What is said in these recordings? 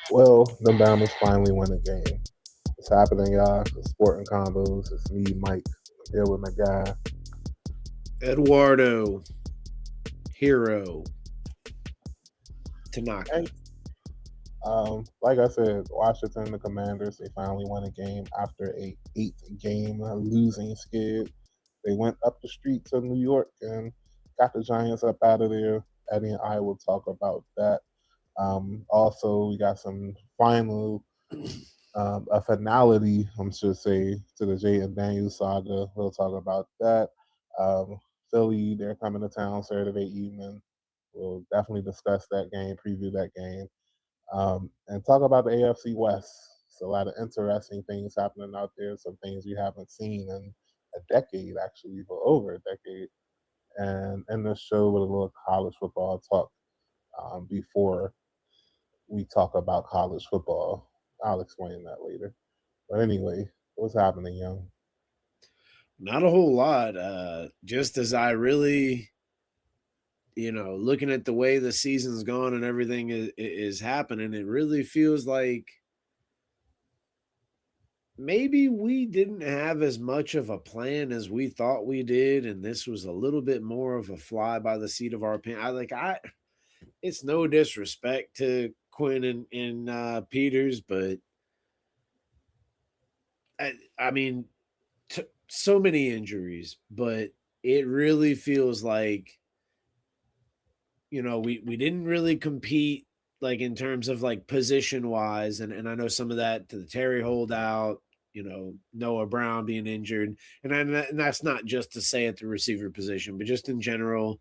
Well, the Bama's finally won a game. It's happening, y'all. It's Sporting Convos. It's me, Mike, here with my guy. Eduardo Hero Tanaka. Hey, like I said, Washington, the Commanders, they finally won a game after a 8 game losing skid. They went up the street to New York and got the Giants up out of there. Eddie and I will talk about that. Also, we got some final a finality, I should say, to the Jayden Daniels saga. We'll talk about that. Philly, they're coming to town Saturday evening. We'll definitely discuss that game, preview that game, and talk about the AFC West. It's a lot of interesting things happening out there, some things we haven't seen in a decade, actually, for over a decade. And end the show with a little college football talk before we talk about college football. I'll explain that later. But anyway, what's happening, young? Not a whole lot. Just as I really, looking at the way the season's gone and everything is happening, it really feels like maybe we didn't have as much of a plan as we thought we did, and this was a little bit more of a fly by the seat of our pants. It's no disrespect to Quinn and Peters, but I mean, so many injuries, but it really feels like we didn't really compete like in terms of like position wise, and I know some of that to the Terry holdout, Noah Brown being injured, and that's not just to say at the receiver position, but just in general.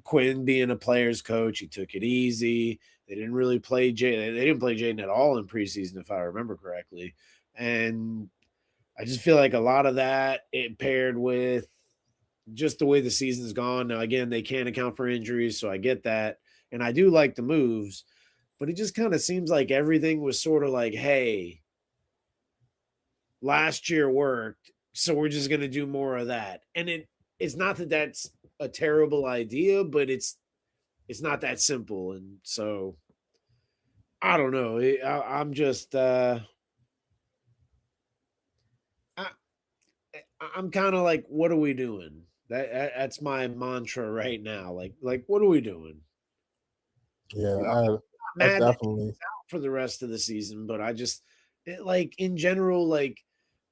Quinn being a player's coach, he took it easy. They didn't really play Jay. They didn't play Jayden at all in preseason, if I remember correctly. And I just feel like a lot of that it paired with just the way the season's gone. Now, again, they can't account for injuries, so I get that. And I do like the moves, but it just kind of seems like everything was sort of like, hey, last year worked, so we're just going to do more of that. And it's not that that's a terrible idea, but it's not that simple. And so I don't know. I'm just I, I'm kind of like, what are we doing? That's my mantra right now. Like what are we doing? Yeah, I'm not I mad that definitely. he's out for the rest of the season, but like in general, like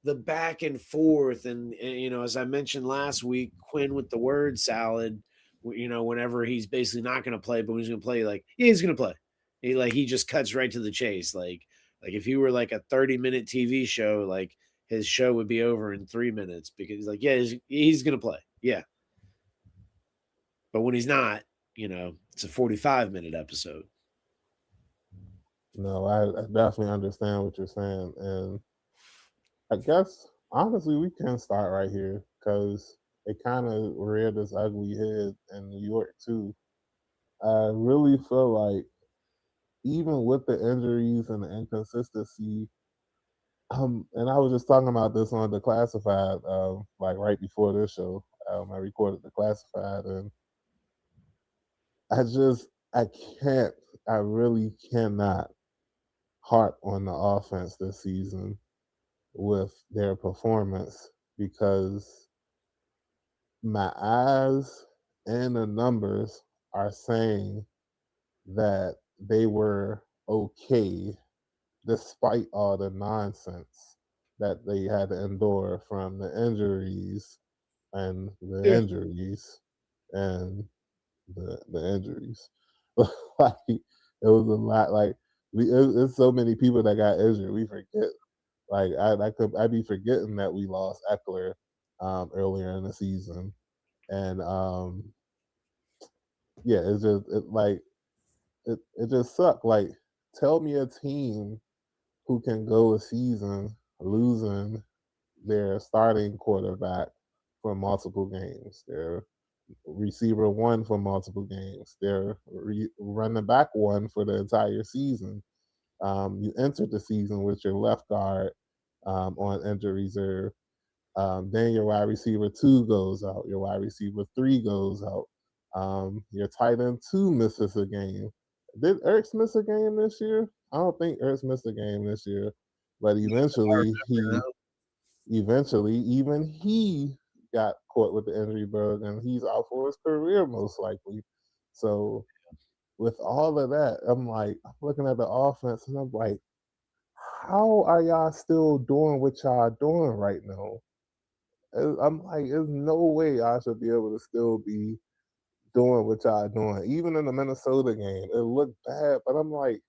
the back and forth, and as I mentioned last week, Quinn with the word salad. Whenever he's basically not going to play, but when he's going to play, like yeah, he's going to play. He just cuts right to the chase. Like if he were like a 30-minute TV show, like his show would be over in 3 minutes because he's like, yeah, he's going to play, yeah. But when he's not, it's a 45-minute episode. No, I definitely understand what you're saying, and I guess honestly we can start right here because it kind of reared its ugly head in New York too. I really feel like even with the injuries and the inconsistency, and I was just talking about this on the classified, like right before this show. I recorded the classified, and I can't, I really cannot harp on the offense this season with their performance because my eyes and the numbers are saying that they were okay despite all the nonsense that they had to endure from the injuries and the Yeah. injuries and the injuries. Like it was a lot. Like it's so many people that got injured. We forget. Like I'd be forgetting that we lost Eckler earlier in the season, and yeah, it's just it just sucked. Like tell me a team who can go a season losing their starting quarterback for multiple games. Their receiver one for multiple games. Their running back one for the entire season. You entered the season with your left guard on injury reserve. Then your wide receiver two goes out. Your wide receiver three goes out. Your tight end two misses a game. Did Ertz miss a game this year? I don't think Ertz missed a game this year, but Hard eventually number he now. eventually even he got caught with the injury bug and he's out for his career most likely. So with all of that, I'm looking at the offense and I'm like, how are y'all still doing what y'all doing right now? I'm like, there's no way I should be able to still be doing what y'all doing. Even in the Minnesota game, it looked bad, but I'm like,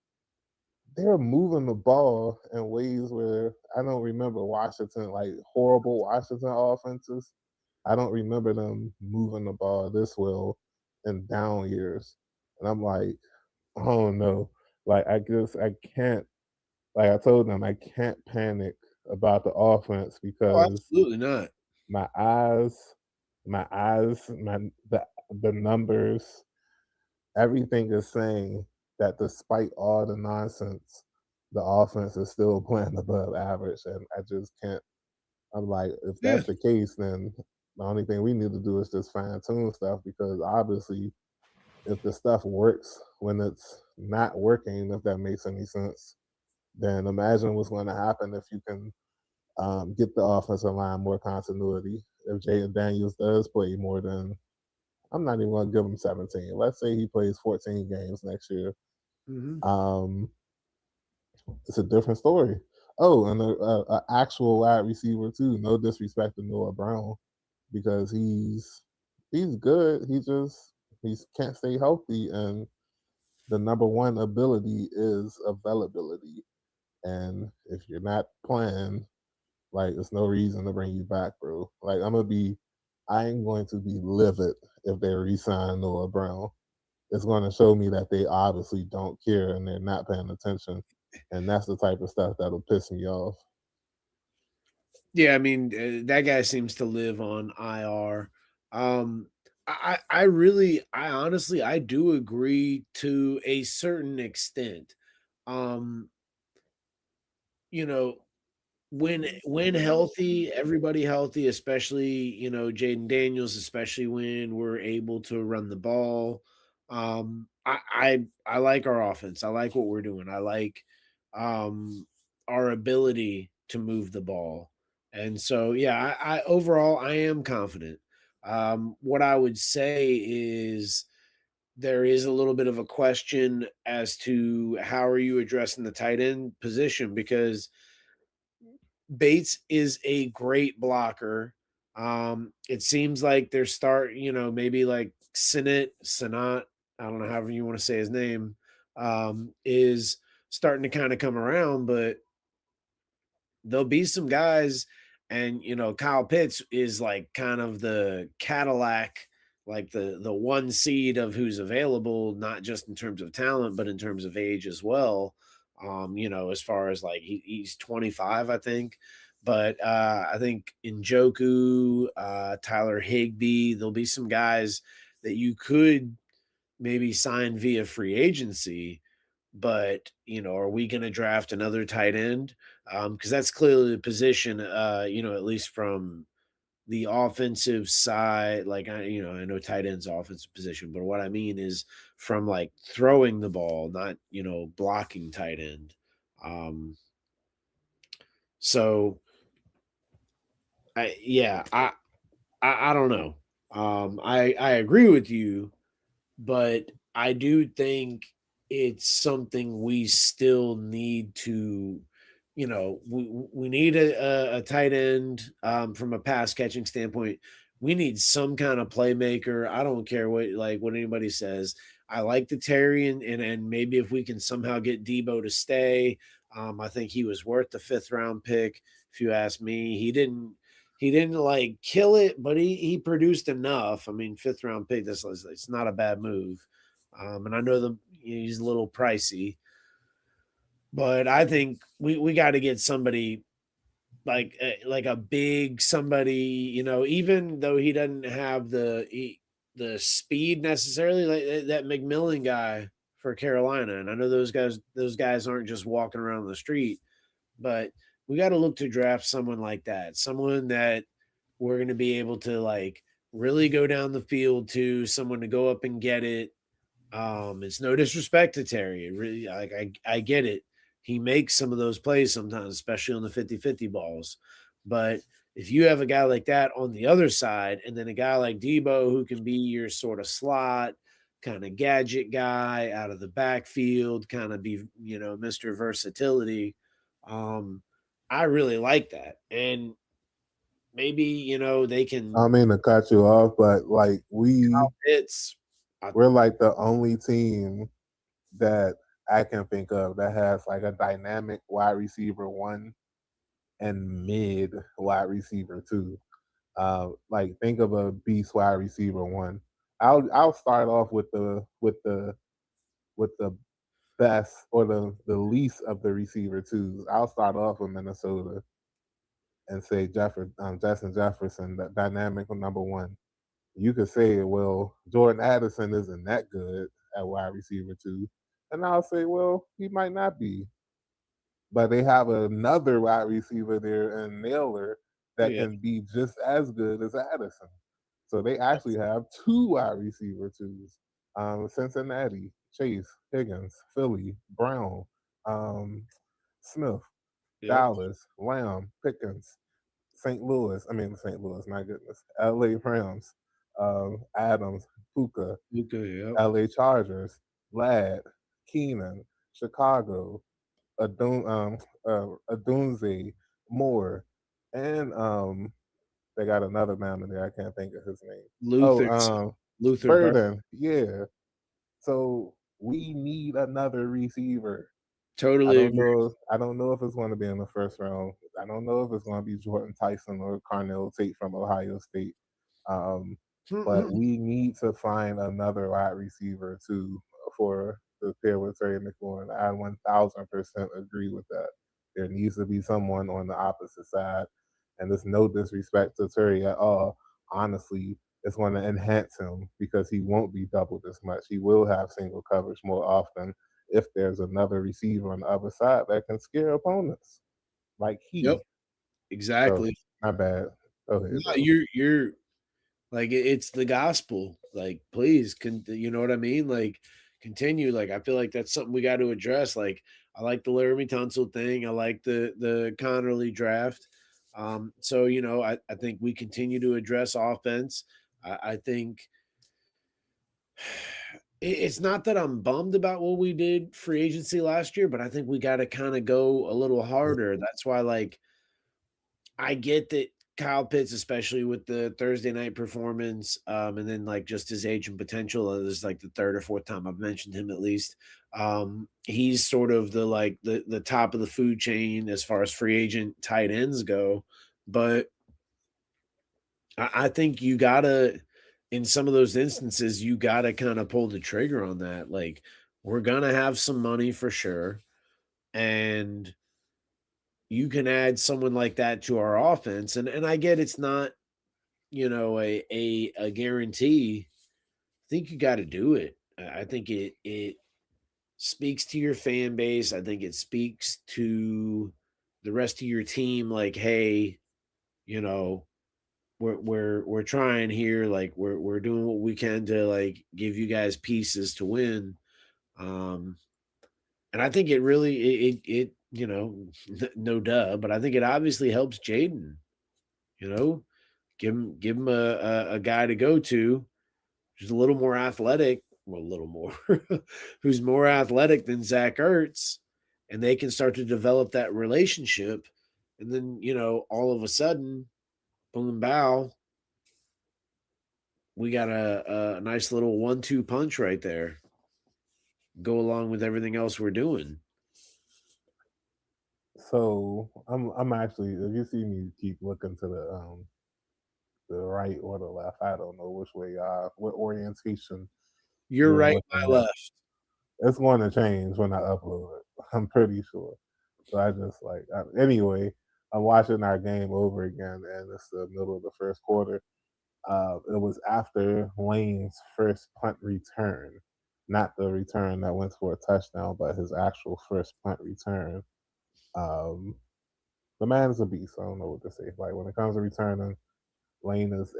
they're moving the ball in ways where I don't remember Washington, like horrible Washington offenses. I don't remember them moving the ball this well in down years. And I'm like, I don't know. Like I guess I can't, like I told them I can't panic about the offense Oh, because absolutely not. my eyes, my eyes, the numbers, everything is saying that despite all the nonsense, the offense is still playing above average, and I just can't. I'm like, if Yeah. that's the case, then the only thing we need to do is just fine tune stuff because obviously, if the stuff works when it's not working, if that makes any sense, then imagine what's going to happen if you can get the offensive line more continuity. If Jayden Daniels does play more than, I'm not even going to give him 17. Let's say he plays 14 games next year. Mhm. Um, it's a different story. Oh, and a actual wide receiver too. No disrespect to Noah Brown because he's good. He can't stay healthy, and the number one ability is availability. And if you're not playing, like, there's no reason to bring you back, bro. Like, I ain't going to be livid if they resign Noah Brown. It's going to show me that they obviously don't care and they're not paying attention. And that's the type of stuff that'll piss me off. Yeah, I mean, that guy seems to live on IR. I really, I honestly, I do agree to a certain extent. Um, you know, when healthy, everybody healthy, especially, Jayden Daniels, especially when we're able to run the ball. I like our offense. I like what we're doing. I like our ability to move the ball. And so yeah, I overall I am confident. What I would say is there is a little bit of a question as to how are you addressing the tight end position because Bates is a great blocker. It seems like they're maybe like Sinat, I don't know however you want to say his name, is starting to kind of come around, but there'll be some guys, and Kyle Pitts is like kind of the Cadillac, like the one seed of who's available, not just in terms of talent, but in terms of age as well. As far as like he's 25, I think. But I think Njoku, Tyler Higbee, there'll be some guys that you could maybe sign via free agency. But are we going to draft another tight end? Because that's clearly the position. At least from the offensive side, like I know tight end's offensive position, but what I mean is from like throwing the ball, not blocking tight end. Um, so I don't know. I agree with you, but I do think it's something we still need to, we need a tight end from a pass catching standpoint. We need some kind of playmaker. I don't care what anybody says. I like the Terry and maybe if we can somehow get Debo to stay, I think he was worth the 5th round pick. If you ask me, he didn't like kill it, but he produced enough. I mean, 5th round pick. It's not a bad move. And I know he's a little pricey, but I think we got to get somebody like a big somebody. Even though he doesn't have the speed necessarily, like that McMillan guy for Carolina. And I know those guys aren't just walking around the street, but we got to look to draft someone like that, someone that we're going to be able to like really go down the field to, someone to go up and get it. It's no disrespect to Terry. It really, like I get it, he makes some of those plays sometimes, especially on the 50-50 balls. But if you have a guy like that on the other side, and then a guy like Debo who can be your sort of slot kind of gadget guy out of the backfield, kind of be, Mr. Versatility. Um, I really like that. And maybe, they I can mean to cut you off, but like it's I, we're like the only team that I can think of that has like a dynamic wide receiver one and mid wide receiver two. Like think of a beast wide receiver one. I'll start off with the best or the least of the receiver twos. I'll start off with Minnesota and say Justin Jefferson, that dynamic number one. You could say, well, Jordan Addison isn't that good at wide receiver two, and I'll say, well, he might not be, but they have another wide receiver there in Naylor that yeah, can be just as good as Addison. So they actually have two wide receiver twos. Cincinnati, Chase, Higgins, Philly, Brown, um, Smith, yep, Dallas, Lamb, Pickens, St. Louis, my goodness, LA Rams, Adams, Puka, Luka, yep, LA Chargers, Ladd, Keenan, Chicago, Adunze, Moore, and they got another man in there. I can't think of his name. Oh, Luther, Luther Burke, Burden. Yeah. So we need another receiver. I totally don't agree. know. I don't know if it's going to be in the first round. I don't know if it's going to be Jordan Tyson or Carnell Tate from Ohio State. Um, but we need to find another wide receiver too for the pair with Terry McLaurin. I 1000% agree with that. There needs to be someone on the opposite side, and there's no disrespect to Terry at all. Honestly, it's going to enhance him because he won't be doubled as much. He will have single coverage more often if there's another receiver on the other side that can scare opponents like Yep, he. So exactly. not bad. Go No, ahead though. you're like it's the gospel. Like, please, you know what I mean? Like, continue. Like, I feel like that's something we got to address. Like, I like the Laramie Tunsil thing. I like the Connerly draft. So I think we continue to address offense. I think it's not that I'm bummed about what we did free agency last year, but I think we got to kind of go a little harder. That's why, like, I get that Kyle Pitts, especially with the Thursday night performance, and then like just his age and potential. This is like the third or fourth time I've mentioned him at least. He's sort of the top of the food chain as far as free agent tight ends go. But I think you gotta, in some of those instances, you gotta kind of pull the trigger on that. Like, we're gonna have some money for sure, and you can add someone like that to our offense. And I get it's not, a guarantee. I think you got to do it. I think it speaks to your fan base. I think it speaks to the rest of your team. Like, hey, you know, we're trying here. Like, we're doing what we can to like give you guys pieces to win. Um, and I think it really no duh, but I think it obviously helps Jayden. You know, give him a guy to go to who's a little more athletic, well, a little more, who's more athletic than Zach Ertz, and they can start to develop that relationship. And then, all of a sudden, boom, bow, we got a nice little 1-2 punch right there. Go along with everything else we're doing. So I'm actually, if you see me keep looking to the right or the left, I don't know which way what orientation You're you're right, looking my at. left. It's going to change when I upload it. I'm pretty sure. So I just anyway. I'm watching our game over again, and it's the middle of the first quarter. It was after Lane's first punt return, not the return that went for a touchdown, but his actual first punt return. Um, the man is a beast. I don't know what to say. Like when it comes to returning,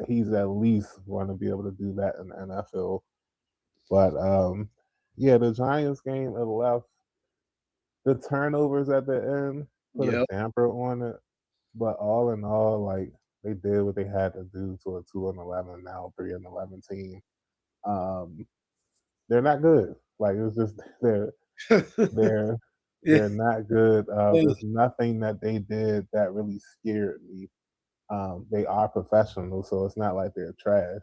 he's at least going to be able to do that in the NFL. But yeah, the Giants game it left The turnovers at the end put a Yep. damper on it, but all in all, like they did what they had to do to a 2-11 now 3-11 team. Um, they're not good. Like it's just they're Yeah. they're not good. There's nothing that they did that really scared me. They are professional, so it's not like they're trash.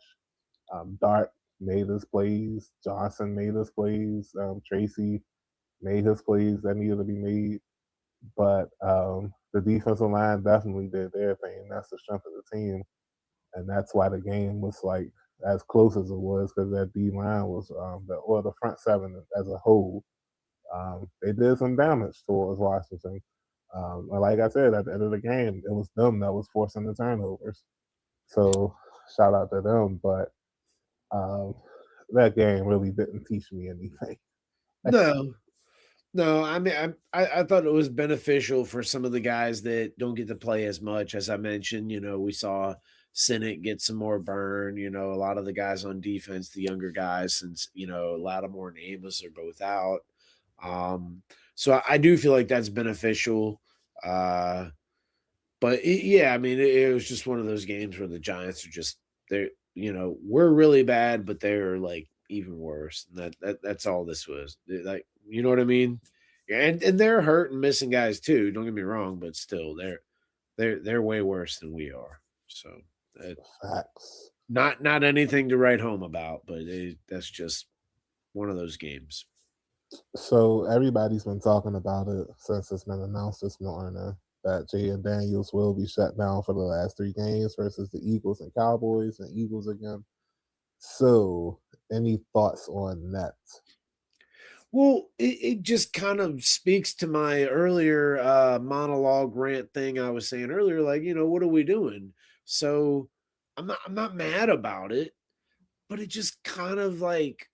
Dart made his plays. Johnson made his plays. Tracy made his plays that needed to be made. But the defensive line definitely did their thing. That's the strength of the team, and that's why the game was like as close as it was because that D line was the front seven as a whole. They did some damage towards Washington. And like I said, at the end of the game, it was them that was forcing the turnovers. So shout out to them. But um, that game really didn't teach me anything. No. No, I mean, I thought it was beneficial for some of the guys that don't get to play as much. As I mentioned, we saw Senate get some more burn, a lot of the guys on defense, the younger guys, since, Lattimore and Amos are both out. So I do feel like that's beneficial. But yeah, I mean, it was just one of those games where the Giants are just we're really bad, but they're like even worse. And that's all this was. Like, you know what I mean? Yeah, and they're hurt and missing guys too. Don't get me wrong, but still, they're way worse than we are. So Facts. not anything to write home about, but that's just one of those games. So everybody's been talking about it since it's been announced this morning that Jayden Daniels will be shut down for the last 3 games versus the Eagles and Cowboys and Eagles again. So, any thoughts on that? Well, it just kind of speaks to my earlier monologue rant thing I was saying earlier. Like, what are we doing? So I'm not mad about it, but it just kind of like,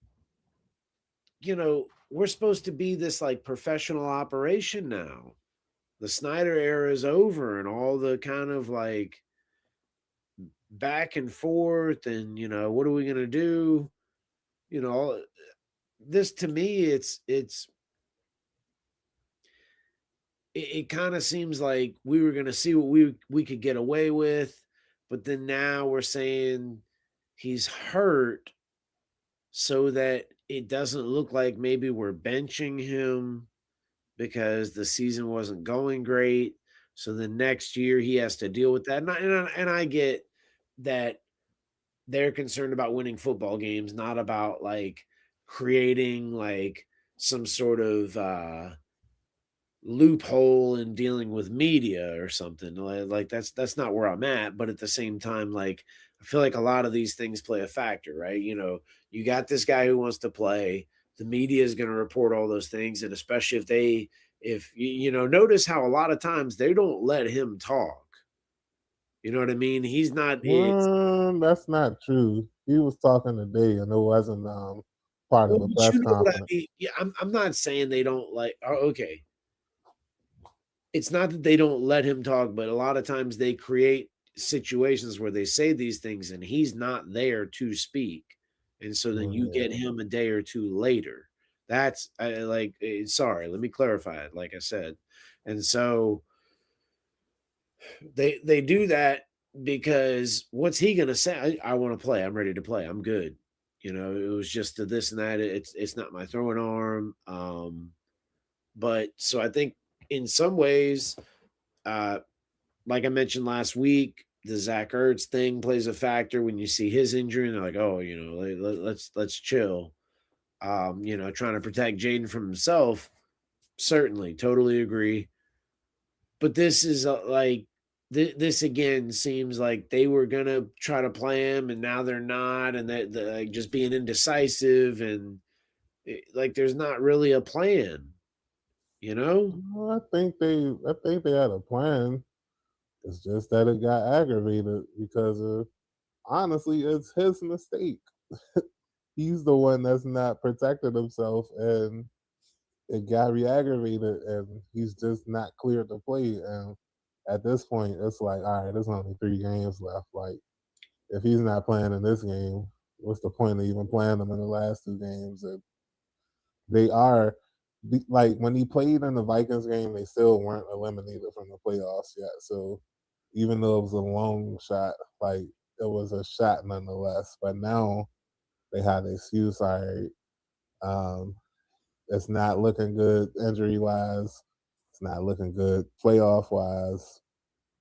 we're supposed to be this like professional operation now. The Snyder era is over and all the kind of like back and forth and what are we gonna do? All this to me, it kind of seems like we were going to see what we could get away with, but then now we're saying he's hurt so that it doesn't look like maybe we're benching him because the season wasn't going great. So the next year he has to deal with that. And I get that they're concerned about winning football games, not about like creating like some sort of loophole in dealing with media or something. Like that's not where I'm at, but at the same time, like I feel like a lot of these things play a factor, right? You got this guy who wants to play, the media is going to report all those things, and especially if notice how a lot of times they don't let him talk. You know what I mean? He's not it's That's not true. He was talking today, and it wasn't part of well, the but press you know what I conference. mean. Yeah, I'm not saying they don't like okay. It's not that they don't let him talk, but a lot of times they create situations where they say these things and he's not there to speak. And so then you get Yeah. him a day or two later. That's sorry, let me clarify it, like I said. And so they do that because what's he gonna say? I want to play. I'm ready to play. I'm good. It was just a this and that. It's not my throwing arm. But so I think in some ways, uh, like I mentioned last week, the Zach Ertz thing plays a factor when you see his injury, and they're like, "Oh, let's chill." Trying to protect Jayden from himself. Certainly, totally agree. But this is this again seems like they were gonna try to play him, and now they're not, and they're like just being indecisive, and like there's not really a plan. You know? Well, I think they had a plan. It's just that it got aggravated because of honestly, it's his mistake. He's the one that's not protected himself, and it got re-aggravated, and he's just not cleared to play. And at this point, it's like, all right, there's only 3 games left. Like, if he's not playing in this game, what's the point of even playing him in the last 2 games? And they are like when he played in the Vikings game, they still weren't eliminated from the playoffs yet. So even though it was a long shot, like it was a shot nonetheless. But now they had the excuse, all right, um, it's not looking good injury wise. It's not looking good playoff wise.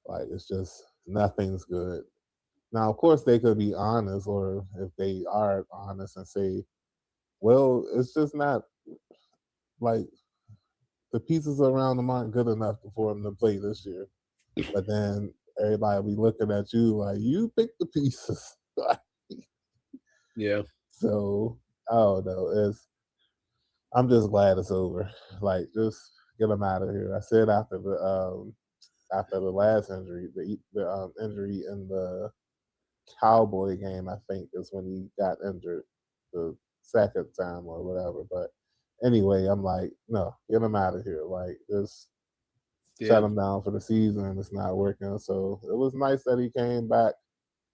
Like it's just nothing's good. Now, of course, they could be honest, or if they are honest and say, well, it's just not like the pieces around them aren't good enough for him to play this year. But then everybody will be looking at you like you picked the pieces. Yeah. So I don't know. I'm just glad it's over. Like just get him out of here. I said after the last injury, the injury in the Cowboy game, I think is when he got injured the second time or whatever. But anyway, I'm like, no, get him out of here. Like just shut Yeah. him down for the season. It's not working. So it was nice that he came back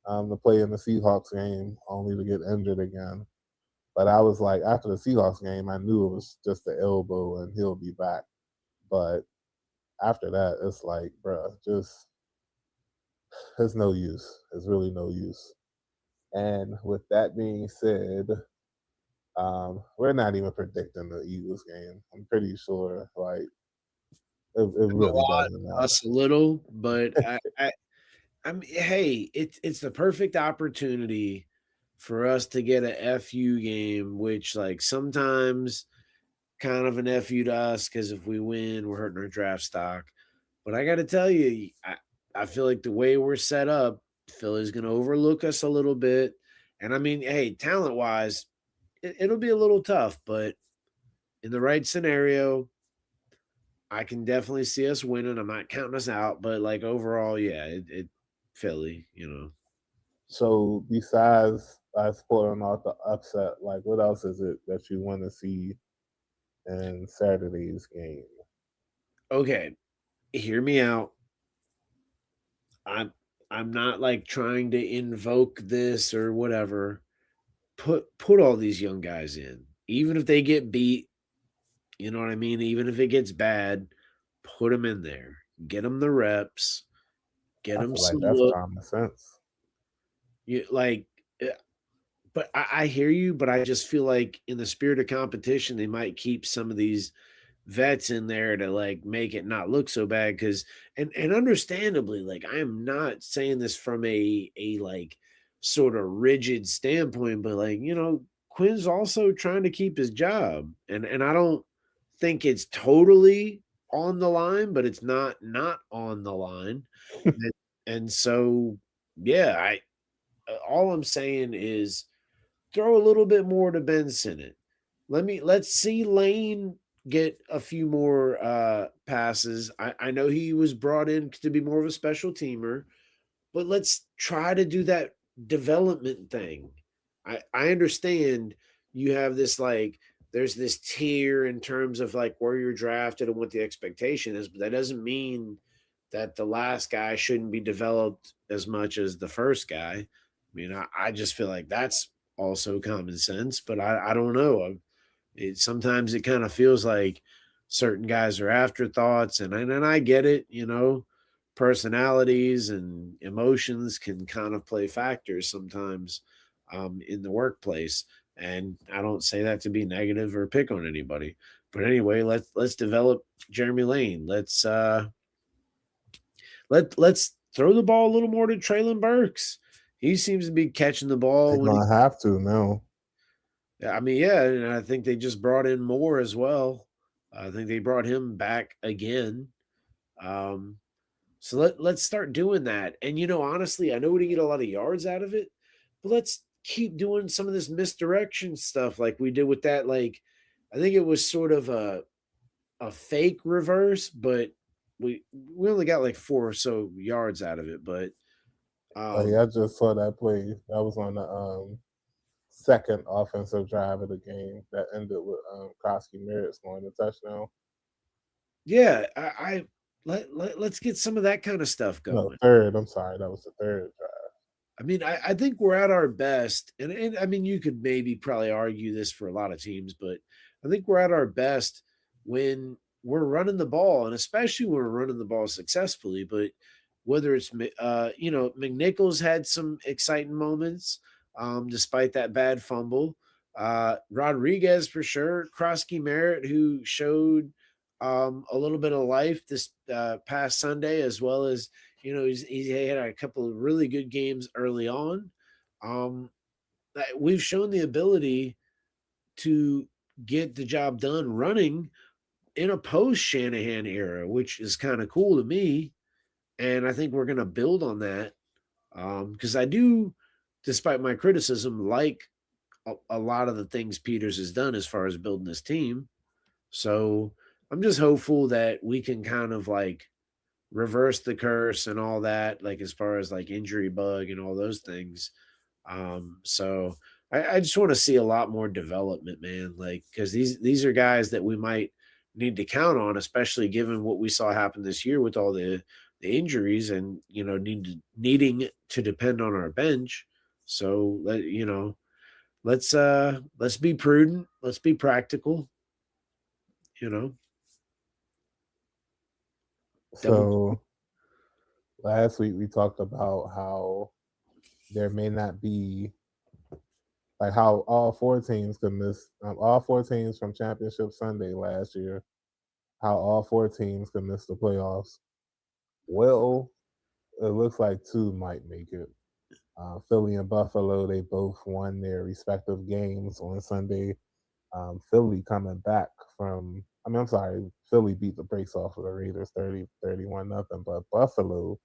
to play in the Seahawks game, only to get injured again. But I was like, after the Seahawks game, I knew it was just the elbow and he'll be back. But after that, it's like, bruh, just it's no use. It's really no use. And with that being said, we're not even predicting the Eagles game. I'm pretty sure, like, it really doesn't matter. Us a little, but I mean, hey, it's the perfect opportunity for us to get a FU game, which like sometimes kind of an FU to us because if we win, we're hurting our draft stock. But I got to tell you, I feel like the way we're set up, Philly's going to overlook us a little bit. And I mean, hey, talent wise, it'll be a little tough, but in the right scenario, I can definitely see us winning. I'm not counting us out, but like overall, yeah, it Philly, you know. So, besides us pulling off the upset, like, what else is it that you want to see in Saturday's game? Okay, hear me out. I'm I'm not like trying to invoke this or whatever. Put all these young guys in. Even if they get beat, you know what I mean? Even if it gets bad, put them in there. Get them the reps, get I them feel like some that's look. common sense. You like but I hear you, but I just feel like in the spirit of competition, they might keep some of these vets in there to like make it not look so bad because and understandably like I am not saying this from a like sort of rigid standpoint but like Quinn's also trying to keep his job and I don't think it's totally on the line but it's not on the line and, and so yeah I all I'm saying is throw a little bit more to Ben Sinnott. Let's see Lane get a few more passes. I know he was brought in to be more of a special teamer, but let's try to do that development thing. I understand you have this like there's this tier in terms of like where you're drafted and what the expectation is, but that doesn't mean that the last guy shouldn't be developed as much as the first guy. I mean, I just feel like that's also common sense, but I don't know. Sometimes it kind of feels like certain guys are afterthoughts, and I get it. Personalities and emotions can kind of play factors sometimes in the workplace. And I don't say that to be negative or pick on anybody. But anyway, let's develop Jeremy Lane. Let's throw the ball a little more to Traylon Burks. He seems to be catching the They're ball when he. gonna have to now. I mean, yeah, and I think they just brought in Moore as well. I think they brought him back again. Um, so let's start doing that. And honestly, I know we didn't get a lot of yards out of it, but let's keep doing some of this misdirection stuff like we did with that. Like, I think it was sort of a fake reverse, but we only got like 4 or so yards out of it. But Oh um, yeah, I just saw that play. That was on the second offensive drive of the game that ended with Koski Merritt scoring the touchdown. yeah, let's get some of that kind of stuff No, going. third. I'm sorry, that was the third drive. I mean, I think we're at our best, and I mean, you could maybe probably argue this for a lot of teams, but I think we're at our best when we're running the ball, and especially when we're running the ball successfully. But whether it's McNichols had some exciting moments, despite that bad fumble. Rodriguez for sure, Krosky Merritt, who showed a little bit of life this past Sunday, as well as he had a couple of really good games early on. Um, we've shown the ability to get the job done running in a post Shanahan era, which is kind of cool to me. And I think we're going to build on that because I do, despite my criticism, like a lot of the things Peters has done as far as building this team. So I'm just hopeful that we can kind of like reverse the curse and all that, like as far as like injury bug and all those things. So I just want to see a lot more development, man. Like because these are guys that we might need to count on, especially given what we saw happen this year with all the injuries and needing to depend on our bench. So let's be prudent, let's be practical, you know. Double So last week we talked about how there may not be like how all four teams could miss all four teams from Championship Sunday last year. How all four teams could miss the playoffs. Well, it looks like two might make it. Philly and Buffalo, they both won their respective games on Sunday. Philly coming back from, I mean, I'm sorry, Philly beat the brakes off of the Raiders 30-31 nothing, but Buffalo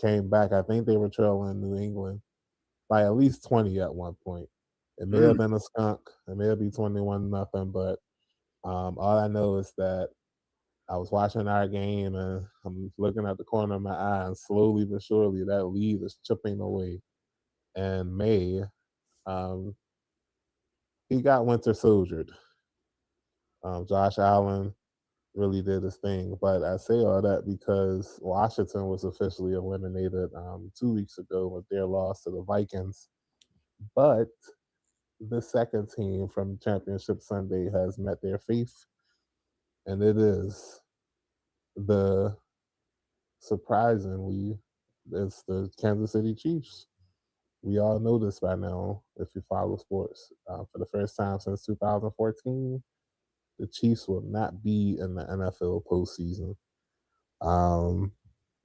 came back. I think they were trailing New England by at least 20 at one point. It may have mm, been a skunk. It may have been 21 nothing, but all I know is that I was watching our game and I'm looking at the corner of my eye, and slowly but surely that lead is chipping away. And May, um, he got winter soldiered. Josh Allen really did his thing, but I say all that because Washington was officially eliminated 2 weeks ago with their loss to the Vikings. But the second team from Championship Sunday has met their fate, and it is the surprisingly it's the Kansas City Chiefs. We all know this by now if you follow sports. For the first time since 2014, the Chiefs will not be in the NFL postseason. Um,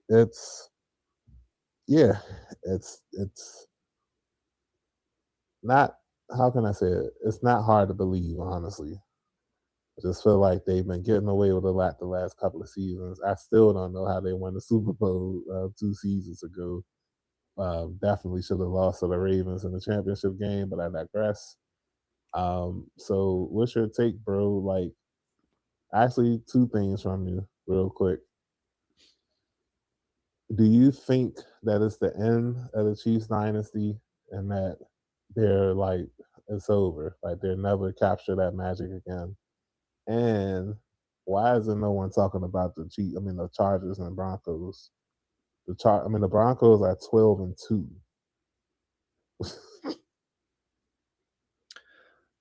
it's yeah, it's not. How can I say it? It's not hard to believe, honestly. I just feel like they've been getting away with a lot the last couple of seasons. I still don't know how they won the Super Bowl 2 seasons ago. Definitely should have lost to the Ravens in the championship game, but I digress. So what's your take, bro? Like, actually, two things from you, real quick. Do you think that it's the end of the Chiefs dynasty and that they're like it's over, like they'll never capture that magic again? And why isn't no one talking about the Chiefs? I mean, the Chargers and Broncos. I mean, the Broncos are 12-2.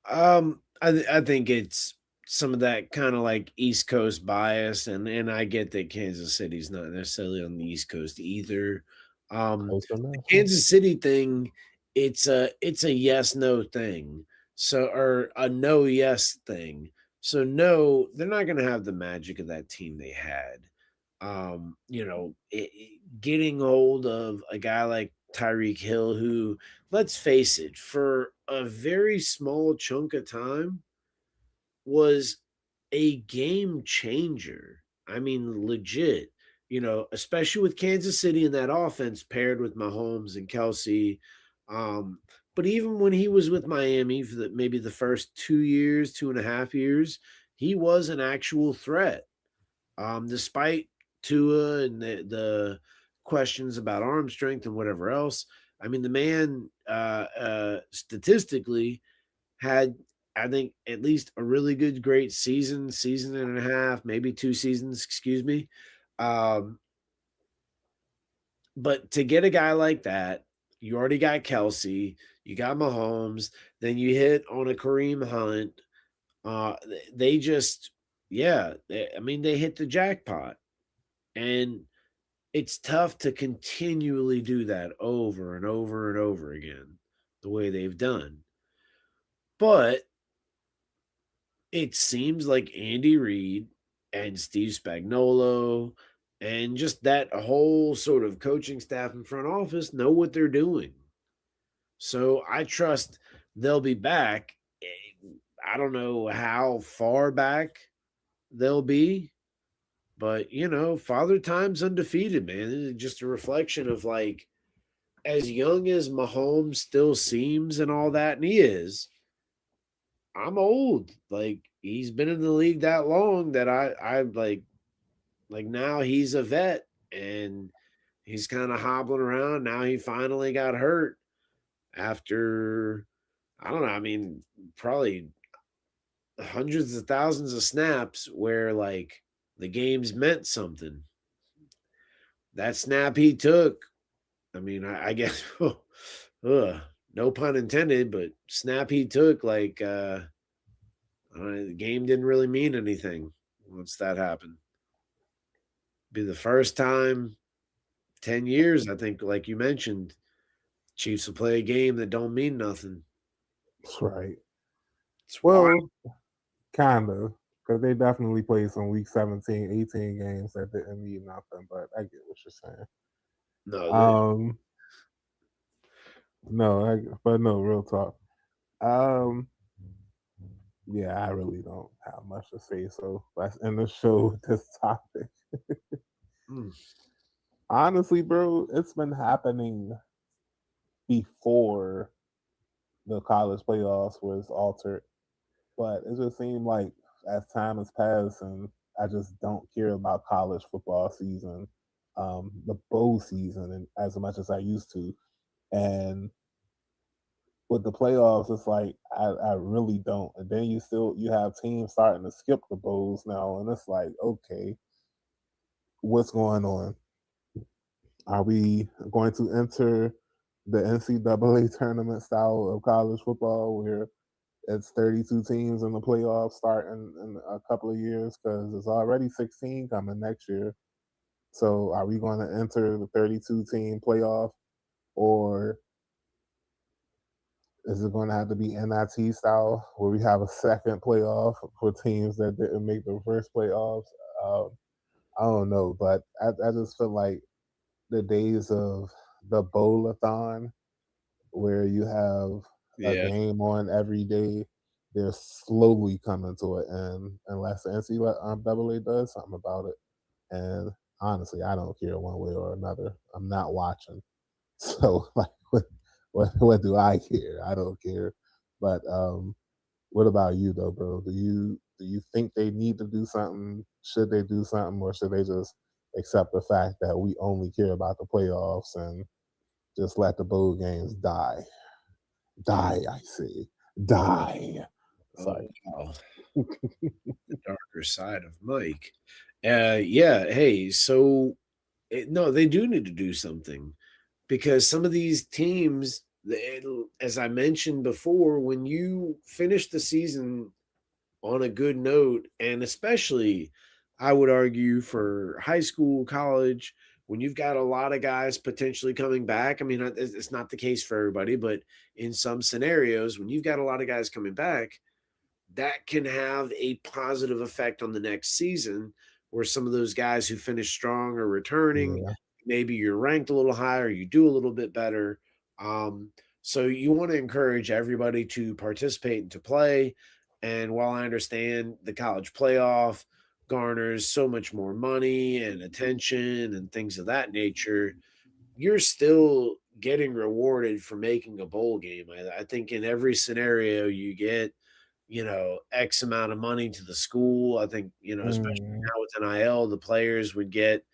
I think it's some of that kind of like East Coast bias, and I get that Kansas City's not necessarily on the East Coast either. Close The enough. Kansas City thing, it's a yes no thing. So or a no yes thing. So no, they're not going to have the magic of that team they had. Getting hold of a guy like Tyreek Hill, who, let's face it, for a very small chunk of time was a game changer. I mean, legit, especially with Kansas City and that offense paired with Mahomes and Kelsey. Um, but even when he was with Miami for maybe the first 2 years, 2.5 years, he was an actual threat. Despite Tua and the questions about arm strength and whatever else. I mean, the man statistically had, I think, at least a really good, great season and a half, maybe 2 seasons, excuse me. Um, but to get a guy like that, you already got Kelsey, you got Mahomes, then you hit on a Kareem Hunt. They just Yeah, I mean, they hit the jackpot, and it's tough to continually do that over and over and over again the way they've done. But it seems like Andy Reid and Steve Spagnuolo and just that whole sort of coaching staff and front office know what they're doing. So I trust they'll be back. I don't know how far back they'll be, but Father Time's undefeated, man. It's just a reflection of like as young as Mahomes still seems and all that, and he is, I'm old. Like he's been in the league that long that I like now he's a vet and he's kind of hobbling around. Now he finally got hurt after I don't know, I mean, probably hundreds of thousands of snaps where like the games meant something. That snap he took, I mean, I guess no pun intended, but snap he took like the game didn't really mean anything once that happened. Be the first time 10 years, I think, like you mentioned, Chiefs will play a game that don't mean nothing. That's right. It's wild. Well, kind of, because they definitely played some week 17, 18 games that didn't mean nothing. But I get what you're saying. No, Um, no, but no, real talk. Um, yeah, I really don't have much to say. So let's end the show with this topic. mm, Honestly, bro, it's been happening before the college playoffs was altered, but it just seemed like as time has passed and I just don't care about college football season, the bowl season, and as much as I used to. And with the playoffs, it's like I really don't. And then you have teams starting to skip the bowls now, and it's like, okay, what's going on? Are we going to enter the NCAA tournament style of college football where it's 32 teams in the playoffs starting in a couple of years because there's already 16 coming next year. So are we going to enter the 32 team playoff or is it going to have to be NIT style where we have a second playoff for teams that didn't make the first playoffs? Um, I don't know, but I just feel like the days of the bowl-a-thon where you have a yeah. game on every day, they're slowly coming to an end unless the NCAA does something about it. And honestly, I don't care one way or another. I'm not watching. So like what do I care? I don't care. But what about you though, bro? Do you think they need to do something? Should they do something or should they just accept the fact that we only care about the playoffs and just let the bowl games die? Die, I say. Die. Oh, Sorry. wow. The darker side of Mike. Yeah. Hey, so no, they do need to do something because some of these teams, as I mentioned before, when you finish the season on a good note, and especially I would argue for high school, college, when you've got a lot of guys potentially coming back. I mean, it's not the case for everybody, but in some scenarios, when you've got a lot of guys coming back, that can have a positive effect on the next season where some of those guys who finish strong are returning. Yeah. Maybe you're ranked a little higher, you do a little bit better. Um, so you want to encourage everybody to participate and to play. And while I understand the college playoff garners so much more money and attention and things of that nature, you're still getting rewarded for making a bowl game. I think in every scenario you get X amount of money to the school. I think, especially Mm, now with NIL, the players would get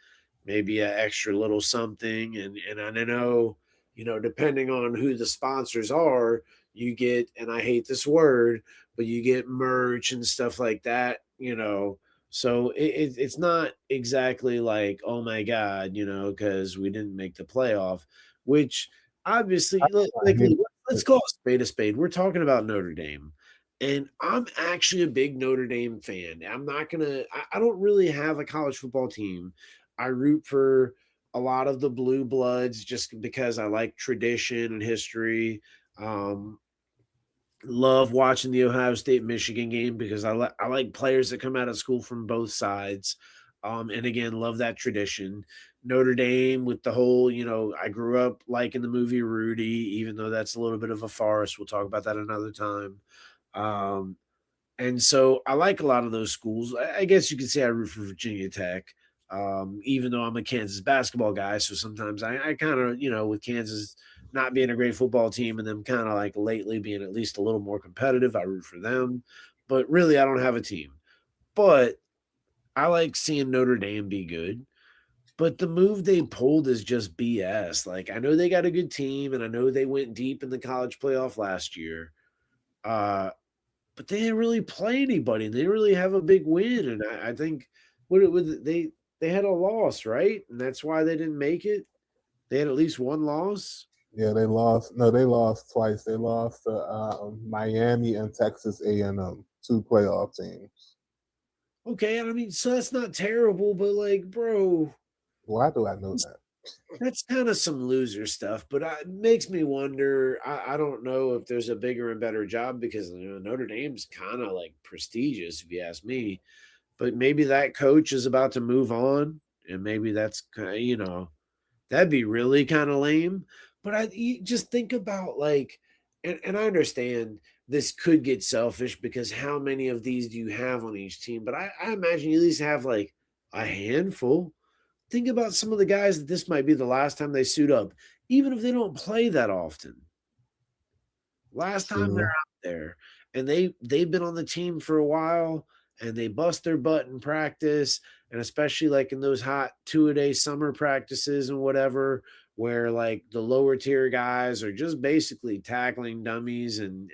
maybe an extra little something. And I know, depending on who the sponsors are, you get, and I hate this word, but you get merch and stuff like that. So it's not exactly like, oh my God, because we didn't make the playoff, which obviously, I like, hear let's call a spade a spade. We're talking about Notre Dame. And I'm actually a big Notre Dame fan. I'm not gonna. I don't really have a college football team. I root for a lot of the blue bloods just because I like tradition and history. Um, Love watching the Ohio State Michigan game because I like players that come out of school from both sides. And again, love that tradition. Notre Dame with the whole, I grew up liking the movie Rudy, even though that's a little bit of a farce. We'll talk about that another time. Um, and so I like a lot of those schools. I guess you could say I root for Virginia Tech, even though I'm a Kansas basketball guy. So sometimes I kind of, with Kansas not being a great football team and them kind of like lately being at least a little more competitive, I root for them. But really, I don't have a team. But I like seeing Notre Dame be good. But the move they pulled is just BS. Like, I know they got a good team and I know they went deep in the college playoff last year. Uh, but they didn't really play anybody. They didn't really have a big win, and I think they had a loss, right? And that's why they didn't make it. They had at least one loss. Yeah, they lost. No, they lost twice. They lost to Miami and Texas A&M, two playoff teams. Okay, I mean, so that's not terrible, but like, bro, Why do I know that? that's kind of some loser stuff. But it makes me wonder. I don't know if there's a bigger and better job because Notre Dame's kind of like prestigious, if you ask me. But maybe that coach is about to move on, and maybe that's that'd be really kind of lame. But you just think about like, and I understand this could get selfish because how many of these do you have on each team? But I imagine you at least have like a handful. Think about some of the guys that this might be the last time they suit up, even if they don't play that often. Last time they're True. out there, and they've been on the team for a while, and they bust their butt in practice, and especially like in those hot two-a-day summer practices and whatever, where like the lower tier guys are just basically tackling dummies and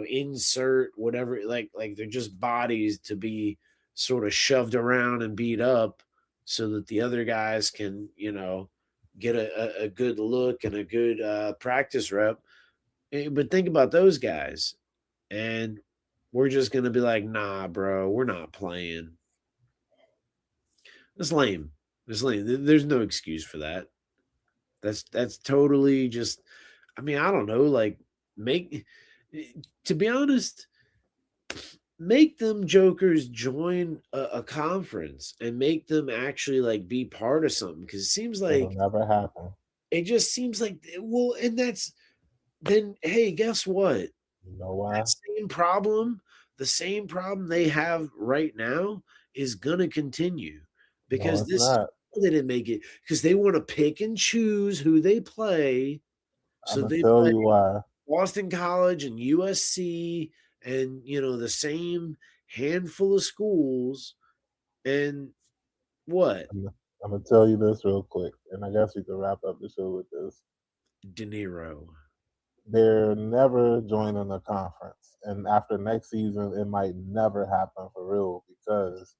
insert whatever like they're just bodies to be sort of shoved around and beat up so that the other guys can get a good look and a good practice rep. But think about those guys, and we're just gonna be like, "Nah, bro, we're not playing." It's lame. It's lame. There's no excuse for that. That's totally just. I mean, I don't know. Like, make to be honest, make them jokers join a conference and make them actually like be part of something because it seems It'll like never happen. it just seems like well, and that's then. Hey, guess what? You know That why? the same problem they have right now is gonna continue No, because it's this not. they didn't make it because they want to pick and choose who they play. I'm So gonna they tell play you why. Boston College and USC and the same handful of schools and what? I'm gonna, I'm gonna tell you this real quick, and I guess we can wrap up the show with this. De Niro. They're never joining a conference, and after next season, it might never happen for real because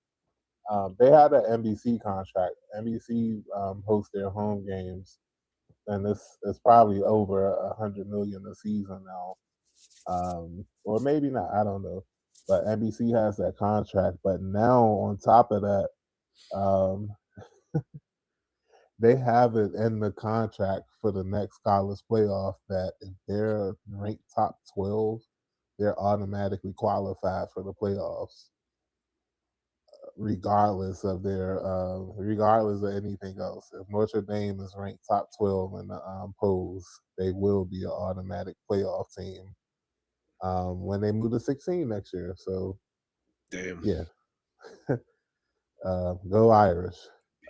they had an NBC contract. NBC hosts their home games, and this is probably over 100 million a season now, or maybe not. I don't know, but NBC has that contract. But now, on top of that, um, they have it in the contract for the next college playoff that if they're ranked top 12, they're automatically qualified for the playoffs, regardless of anything else. If Notre Dame is ranked top 12 in the polls, they will be an automatic playoff team when they move to 16 next year. So Damn. yeah, go Irish.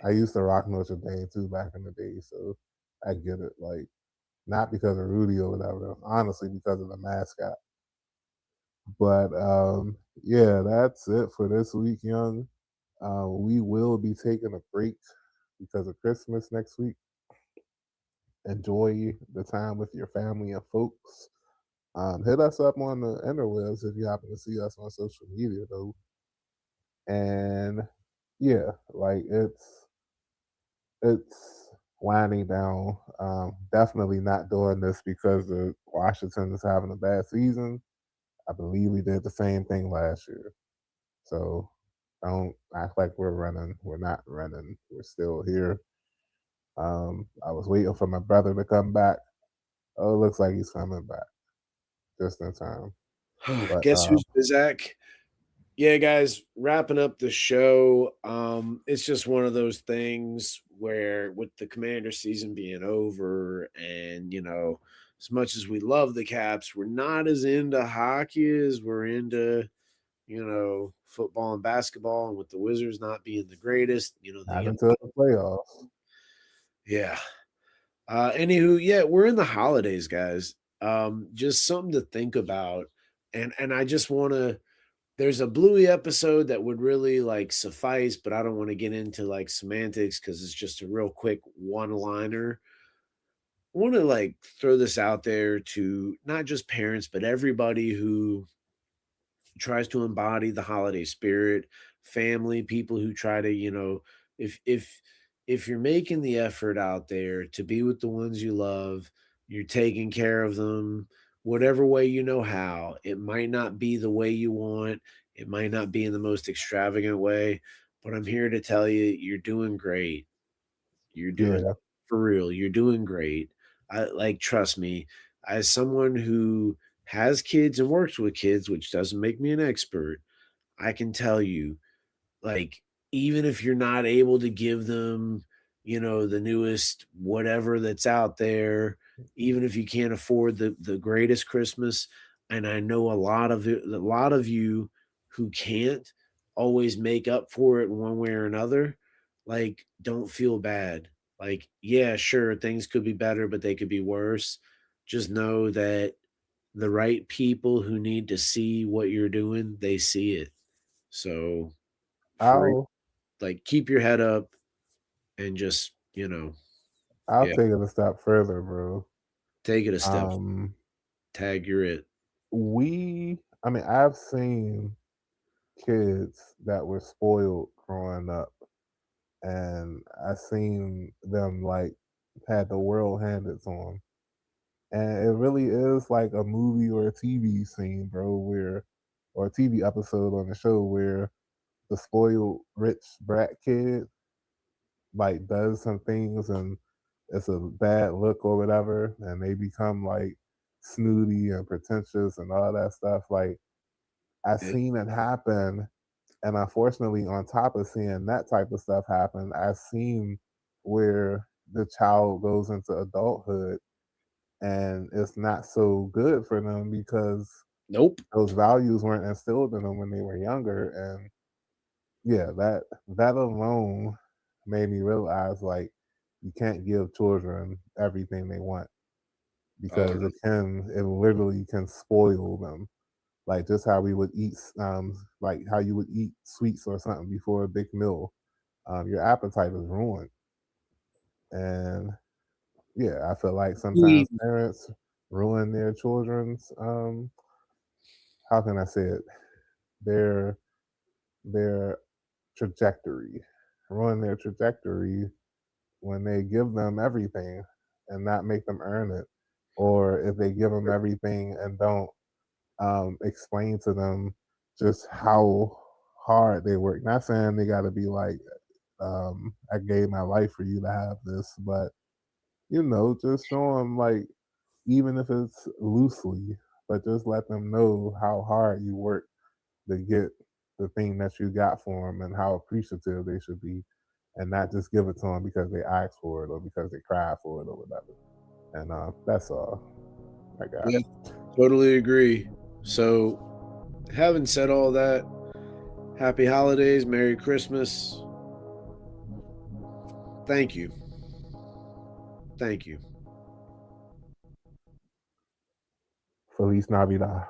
I used to rock Notre Dame too back in the day, so I get it. Like not because of Rudy or whatever, honestly because of the mascot. But yeah, that's it for this week, Young. We will be taking a break because of Christmas next week. Enjoy the time with your family and folks. Hit us up on the interwebs if you happen to see us on social media, though. And yeah, like it's winding down. Definitely not doing this because the Washington is having a bad season. I believe we did the same thing last year. So don't act like we're running. We're not running. We're still here. I was waiting for my brother to come back. Oh, it looks like he's coming back just in time. But Guess who's Zach? Yeah, guys, wrapping up the show. It's just one of those things where with the Commander season being over and as much as we love the Caps, we're not as into hockey as we're into, football and basketball, and with the Wizards not being the greatest, the not young until the playoffs. yeah. Anywho, yeah, we're in the holidays, guys. Just something to think about. And I just wanna there's a Bluey episode that would really like suffice, but I don't want to get into like semantics because it's just a real quick one liner. I want to like throw this out there to not just parents, but everybody who tries to embody the holiday spirit, family, people who try to, if you're making the effort out there to be with the ones you love, you're taking care of them whatever way you know how. It might not be the way you want, it might not be in the most extravagant way, but I'm here to tell you you're doing great. You're doing Yeah, for real, you're doing great. I like trust me, as someone who has kids and works with kids, which doesn't make me an expert, I can tell you, like, even if you're not able to give them, the newest whatever that's out there, even if you can't afford the greatest Christmas, and I know a lot of you who can't always make up for it one way or another, like, don't feel bad. Like, yeah, sure, things could be better, but they could be worse. Just know that the right people who need to see what you're doing, they see it. So, for I'll like, keep your head up and just, I'll yeah, take it a step further, bro. take it a step. Um, Tag, you're it. I mean, I've seen kids that were spoiled growing up, and I seen them like had the world handed to them, and it really is like a movie or a TV scene, bro, where or a TV episode on the show where the spoiled rich brat kid like does some things and it's a bad look or whatever, and they become like snooty and pretentious and all that stuff. Like I Yeah. seen it happen, and unfortunately, on top of seeing that type of stuff happen, I've seen where the child goes into adulthood and it's not so good for them because Nope. those values weren't instilled in them when they were younger. And yeah, that alone made me realize like you can't give children everything they want because Oh, it literally can spoil them. Like just how we would eat, like how you would eat sweets or something before a big meal, your appetite is ruined. And yeah, I feel like no. sometimes parents ruin their children's, how can I say it, their their trajectory, ruin their trajectory when they give them everything and not make them earn it, or if they give them everything and don't explain to them just how hard they work. Not saying they got to be like, I gave my life for you to have this, but just show them like, even if it's loosely, but just let them know how hard you work to get the thing that you got for them and how appreciative they should be, and not just give it to them because they asked for it or because they cried for it or whatever. And that's all I got. Yeah, totally agree. So, having said all that, happy holidays, Merry Christmas. Thank you. Thank you. Feliz Navidad.